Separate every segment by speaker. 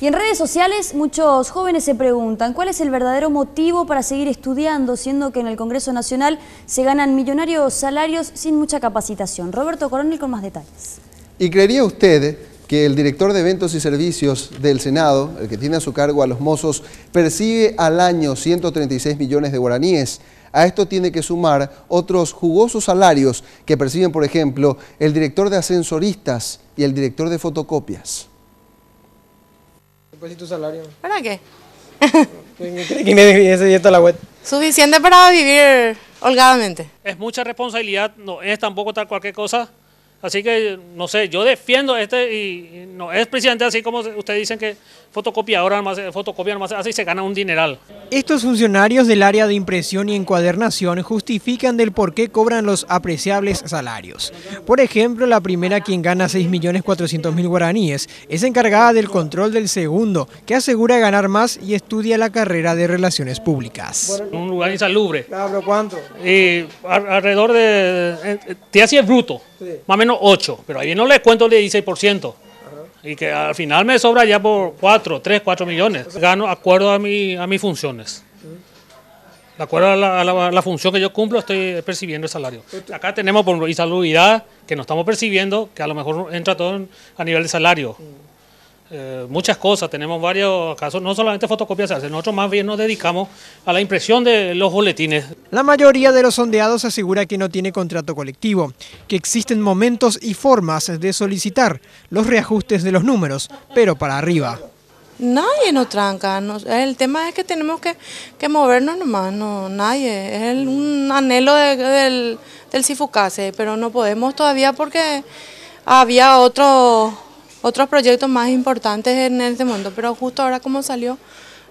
Speaker 1: Y en redes sociales muchos jóvenes se preguntan cuál es el verdadero motivo para seguir estudiando, siendo que en el Congreso Nacional se ganan millonarios salarios sin mucha capacitación. Roberto Coronel con más detalles.
Speaker 2: ¿Y creería usted que el director de Eventos y Servicios del Senado, el que tiene a su cargo a los mozos, percibe al año 136 millones de guaraníes? A esto tiene que sumar otros jugosos salarios que perciben, por ejemplo, el director de ascensoristas y el director de fotocopias.
Speaker 3: ¿Y tu salario?
Speaker 4: ¿Para qué?
Speaker 3: ¿Quién es ese la web?
Speaker 4: Suficiente para vivir holgadamente.
Speaker 5: Es mucha responsabilidad, no es tampoco tal cualquier cosa. Así que, no sé, yo defiendo y no es precisamente así como ustedes dicen que fotocopian nomás así se gana un dineral.
Speaker 3: Estos funcionarios del área de impresión y encuadernación justifican del por qué cobran los apreciables salarios. Por ejemplo, la primera, quien gana 6.400.000 guaraníes, es encargada del control del segundo, que asegura ganar más y estudia la carrera de Relaciones Públicas.
Speaker 5: Un lugar insalubre.
Speaker 3: Claro, ¿cuánto?
Speaker 5: Alrededor de, te hacía bruto, sí. Más o menos 8, pero ahí no le cuento el 16%. Y que al final me sobra ya por 4 millones. Gano acuerdo a mis funciones. De acuerdo a la función que yo cumplo, estoy percibiendo el salario. Acá tenemos por insalubridad, que no estamos percibiendo, que a lo mejor entra todo a nivel de salario. Muchas cosas, tenemos varios casos, no solamente fotocopias se hacen, nosotros más bien nos dedicamos a la impresión de los boletines.
Speaker 3: La mayoría de los sondeados asegura que no tiene contrato colectivo, que existen momentos y formas de solicitar los reajustes de los números, pero para arriba.
Speaker 4: Nadie nos tranca, el tema es que tenemos que movernos nomás, no, nadie, es un anhelo del Sifukase, pero no podemos todavía porque había otros proyectos más importantes en este mundo, pero justo ahora como salió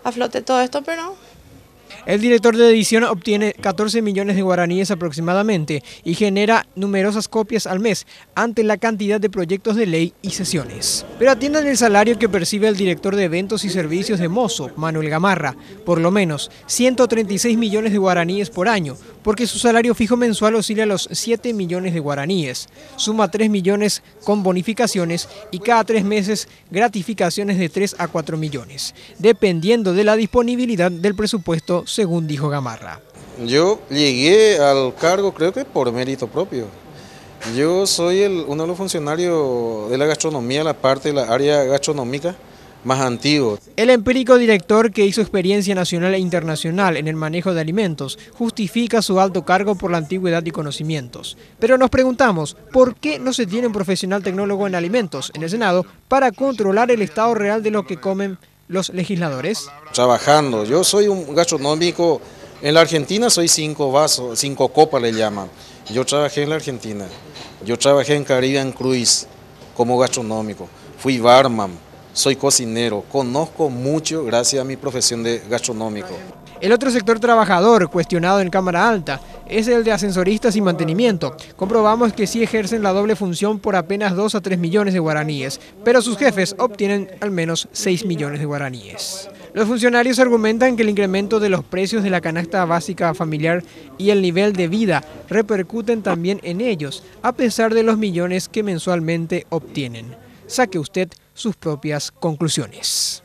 Speaker 4: a flote todo esto, pero...
Speaker 3: El director de edición obtiene 14 millones de guaraníes aproximadamente y genera numerosas copias al mes ante la cantidad de proyectos de ley y sesiones. Pero atiendan el salario que percibe el director de Eventos y Servicios de Mozo, Manuel Gamarra, por lo menos 136 millones de guaraníes por año, porque su salario fijo mensual oscila a los 7 millones de guaraníes. Suma 3 millones con bonificaciones y cada 3 meses gratificaciones de 3 a 4 millones, dependiendo de la disponibilidad del presupuesto, según dijo Gamarra.
Speaker 6: Yo llegué al cargo creo que por mérito propio. Yo soy uno de los funcionarios de la gastronomía, la parte de la área gastronómica más antiguo.
Speaker 3: El empírico director, que hizo experiencia nacional e internacional en el manejo de alimentos, justifica su alto cargo por la antigüedad y conocimientos. Pero nos preguntamos, ¿por qué no se tiene un profesional tecnólogo en alimentos en el Senado para controlar el estado real de lo que comen los legisladores?
Speaker 6: Trabajando, yo soy un gastronómico, en la Argentina soy 5 vasos, 5 copas le llaman. Yo trabajé en la Argentina, yo trabajé en Caribbean Cruise como gastronómico, fui barman. Soy cocinero, conozco mucho gracias a mi profesión de gastronómico.
Speaker 3: El otro sector trabajador cuestionado en Cámara Alta es el de ascensoristas y mantenimiento. Comprobamos que sí ejercen la doble función por apenas 2 a 3 millones de guaraníes, pero sus jefes obtienen al menos 6 millones de guaraníes. Los funcionarios argumentan que el incremento de los precios de la canasta básica familiar y el nivel de vida repercuten también en ellos, a pesar de los millones que mensualmente obtienen. Saque usted sus propias conclusiones.